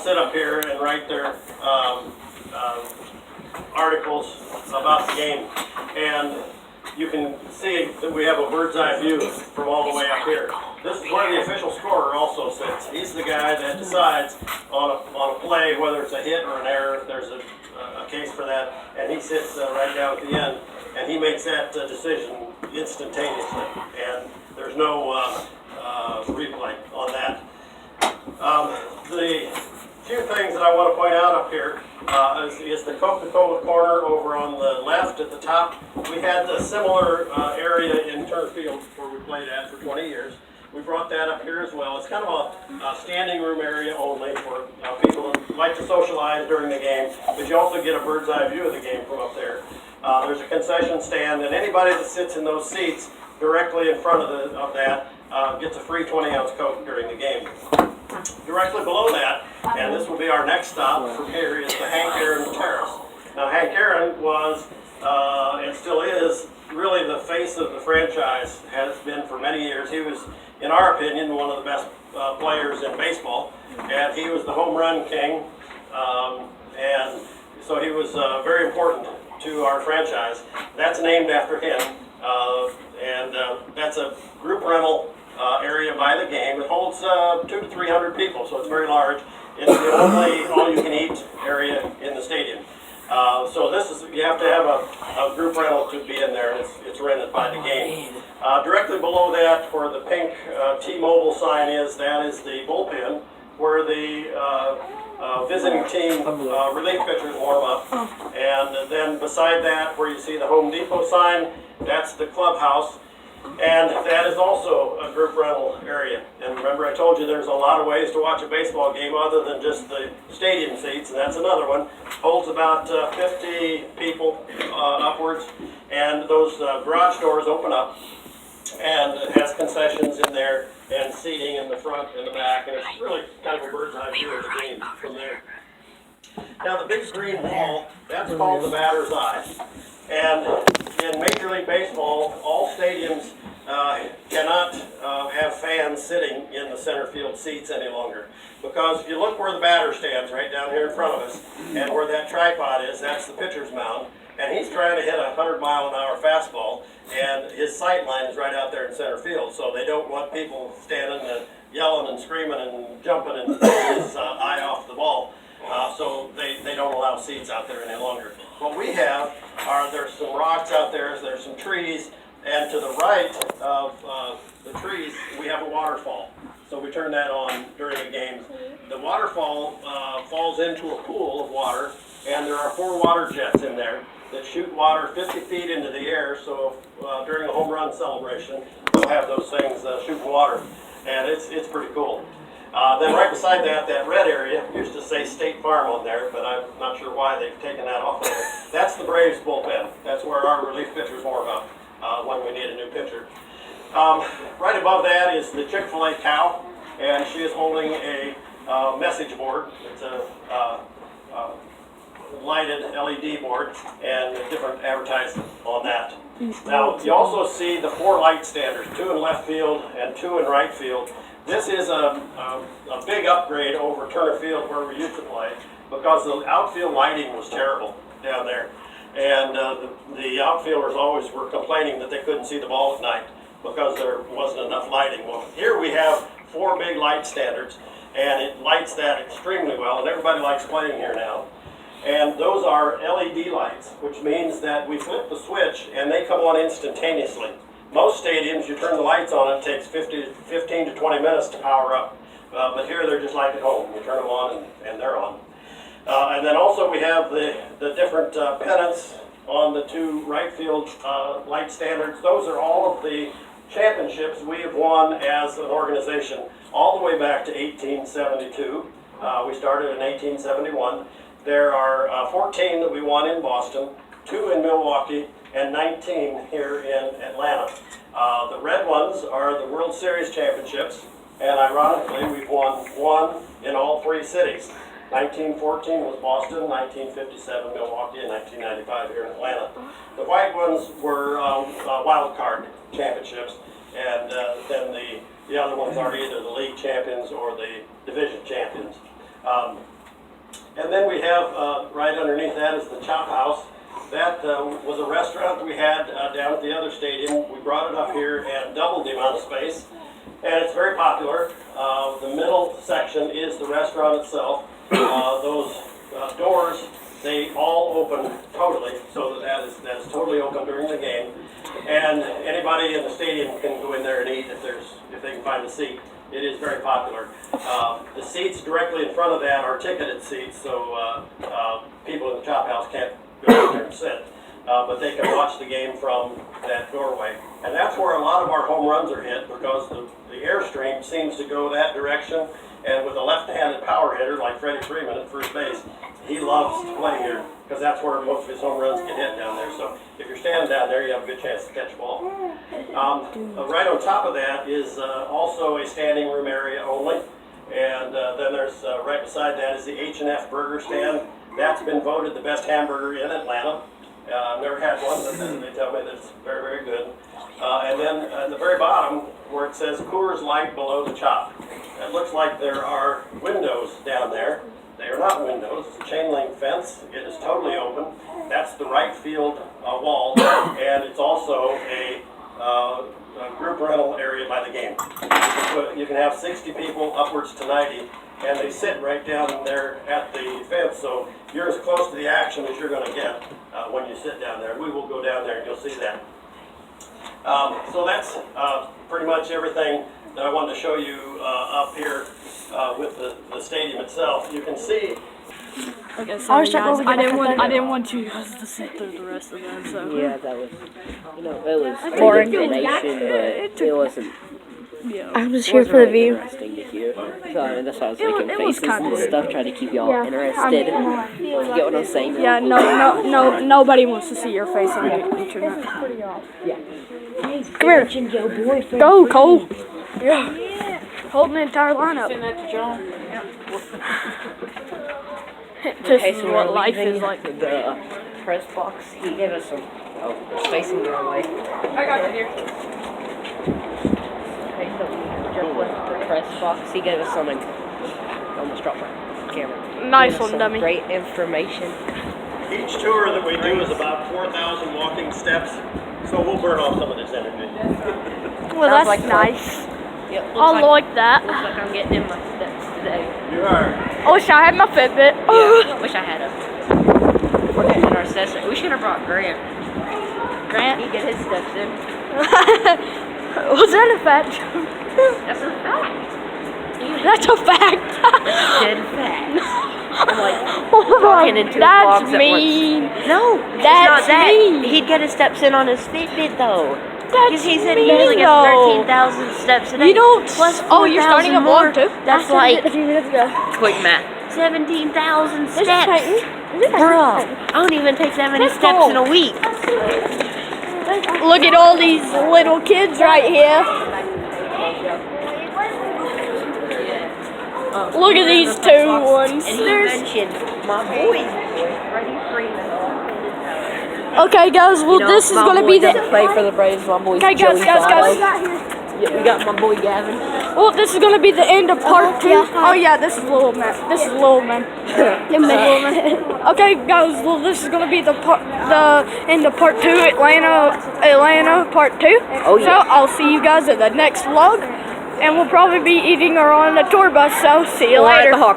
sit up here and write their articles about the game. And you can see that we have a bird's eye view from all the way up here. This is where the official scorer also sits. He's the guy that decides on a play whether it's a hit or an error, if there's a case for that, and he sits right down at the end, and he makes that decision instantaneously, and there's no replay on that. The few things that I want to point out up here is the Coca-Cola corner over on the left at the top. We had a similar area in Turner Field where we played at for 20 years. We brought that up here as well. It's kind of a standing room area only for people who like to socialize during the game, but you also get a bird's eye view of the game from up there. There's a concession stand, and anybody that sits in those seats directly in front of that gets a free 20-ounce Coke during the game. Directly below that, and this will be our next stop from here, is the Hank Aaron Terrace. Now, Hank Aaron was, and still is, really the face of the franchise, has been for many years. He was, in our opinion, one of the best players in baseball, and he was the home run king, and so he was very important to our franchise. That's named after him, and that's a group rental area by the game. It holds 200 to 300 people, so it's very large. It's the only all-you-can-eat area in the stadium. So this is, you have to have a group rental to be in there, and it's rented by the game. Directly below that, where the pink T-Mobile sign is, that is the bullpen, where the visiting team relief pitchers warm up. And then beside that, where you see the Home Depot sign, that's the clubhouse. And that is also a group rental area. And remember, I told you there's a lot of ways to watch a baseball game other than just the stadium seats, and that's another one. Holds about 50 people upwards, and those garage doors open up, and it has concessions in there, and seating in the front and the back, and it's really kind of a bird's eye view of the game from there. Now, the big green wall, that's called the batter's eye. And in Major League Baseball, all stadiums cannot have fans sitting in the center field seats any longer. Because if you look where the batter stands, right down here in front of us, and where that tripod is, that's the pitcher's mound. And he's trying to hit a 100-mile-an-hour fastball, and his sight line is right out there in center field. So they don't want people standing and yelling and screaming and jumping and taking his eye off the ball. So they don't allow seats out there any longer. What we have are, there's some rocks out there, there's some trees, and to the right of the trees, we have a waterfall. So we turn that on during the game. The waterfall falls into a pool of water, and there are 4 water jets in there that shoot water 50 feet into the air, so during the home run celebration, we'll have those things shooting water, and it's pretty cool. Then right beside that, that red area used to say State Farm on there, but I'm not sure why they've taken that off of there. That's the Braves bullpen. That's where our relief pitchers warm up when we need a new pitcher. Right above that is the Chick-fil-A cow, and she is holding a message board. It's a lighted LED board and a different advertising on that. Now, you also see the 4 light standers, 2 in left field and 2 in right field. This is a big upgrade over Turner Field where we used to play, because the outfield lighting was terrible down there. And the outfielders always were complaining that they couldn't see the ball at night because there wasn't enough lighting. Well, here we have 4 big light standards, and it lights that extremely well, and everybody likes playing here now. And those are LED lights, which means that we flip the switch and they come on instantaneously. Most stadiums, you turn the lights on, it takes 15 to 20 minutes to power up. But here they're just like at home. You turn them on and they're on. And then also we have the different pennants on the 2 right field light standards. Those are all of the championships we have won as an organization all the way back to 1872. We started in 1871. There are 14 that we won in Boston, 2 in Milwaukee, and 19 here in Atlanta. The red ones are the World Series championships, and ironically, we've won 1 in all 3 cities. 1914 was Boston, 1957 Milwaukee, and 1995 here in Atlanta. The white ones were wild card championships, and then the other ones are either the league champions or the division champions. And then we have, right underneath that is the Chop House. That was a restaurant we had down at the other stadium. We brought it up here and doubled the amount of space. And it's very popular. The middle section is the restaurant itself. Those doors, they all open totally, so that is totally open during the game. And anybody in the stadium can go in there and eat if they can find a seat. It is very popular. The seats directly in front of that are ticketed seats, so people in the Chop House can't go in there and sit. But they can watch the game from that doorway. And that's where a lot of our home runs are hit, because the airstream seems to go that direction. And with a left-handed power hitter like Freddie Freeman at first base, he loves to play here, because that's where most of his home runs get hit down there. So if you're standing down there, you have a good chance to catch a ball. Right on top of that is also a standing room area only. And then there's, right beside that is the H&F Burger Stand. That's been voted the best hamburger in Atlanta. I've never had one, but they tell me that it's very, very good. And then at the very bottom, where it says Coors Light below the Chop, it looks like there are windows down there. They are not windows, it's a chain link fence. It is totally open. That's the right field wall, and it's also a group rental area by the game. You can have 60 people upwards to 90, and they sit right down there at the fence, so you're as close to the action as you're going to get when you sit down there. We will go down there and you'll see that. So that's pretty much everything that I wanted to show you up here with the stadium itself. You can see. Okay, so guys, I didn't want you guys to sit through the rest of that. So yeah, that was, it was more information, but it wasn't. yeah, I'm just here for the view. Interesting to hear. So that's why I was making it was faces and kinda stuff, trying to keep y'all interested. You get what I'm saying? yeah, nobody wants to see your face on the internet. Yeah. Come here, go Cole. Yeah, holding the entire lineup. This is so what we're life leaving is like. The press box, he gave us some. Oh, it's facing the wrong way. I got you here. Okay, so we just left the press box. He gave us some. Almost dropped my camera. Nice Gave us one, some dummy. Great information. Each tour that we do is about 4,000 walking steps, so we'll burn off some of this energy. Well, Sounds that's like fun. nice. Yep, I like that. Looks like I'm getting in my steps today. You are. I wish I had my Fitbit. Yeah, wish I had a. We're getting our session. We should have brought Grant. Grant, He get his steps in. was that a fact? That's a fact. That's a fact. Dead fact. I'm like Oh talking into that's vlogs at mean. once. No, it's That's not that. mean. He'd get his steps in on his Fitbit though. That's Because he said mean, he usually gets though. 13,000 steps a day. You don't. Plus Oh, you're starting at 4,000 more. one too. That's like A few minutes ago. quick math. 17,000 Is it steps. Titan? Is it Bruh, Titan? I don't even take that many Let's steps go. in a week. Look at all these little kids right here. Look at these two ones. And he mentioned my boy, Freddie Freeman. Okay, guys. Well, this is my gonna boy be the. doesn't play for the Braves. My boy Okay, Joey guys. Votto. Yeah, we got my boy Gavin. Well, this is gonna be the end of part 2. Oh yeah, this is Little Man. This is Little Man. Okay, guys. Well, this is gonna be the end of part 2. Atlanta part 2. Oh, yeah. So I'll see you guys at the next vlog, and we'll probably be eating or on a tour bus. So see you Or at later. the Hawk